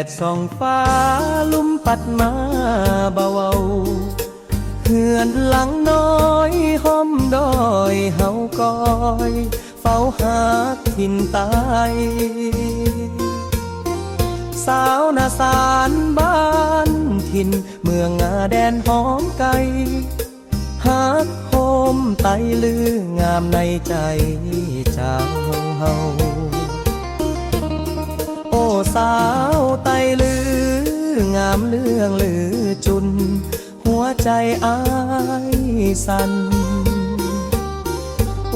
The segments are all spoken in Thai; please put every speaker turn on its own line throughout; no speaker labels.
ดส่องฟ้าลุ่มปัดมาเบาๆเหือนหลังน้อยห้อมดอยเฮากอยเฝ้าหาถิ่นตายสาวนาสานบ้านถิ่นเมืองงาแดนหอมไกลฮักโฮมไตลืองามในใจเจ้าเฮาโอ้สาวไตลืองามเรื่องลือจุนหัวใจอ้ายสั่น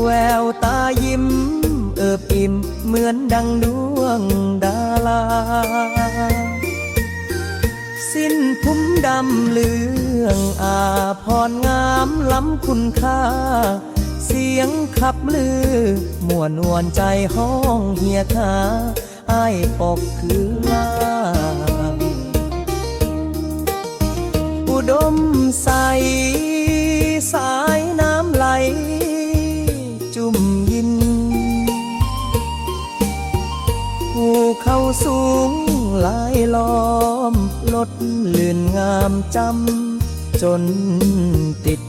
แววตายิ้มเอิบอิ่มเหมือนดังดวงดาราสิ้นพุ่มดำเลืองอาพรงามล้ำคุณค่าเสียงขับลือม่วนนวลใจห้องเฮียขาอ้ายปกคือลาอุดมใสสายน้ำไหลจุ่มยินภูเขาสูงลายล้อมลดเลื่อนงามจำจนติด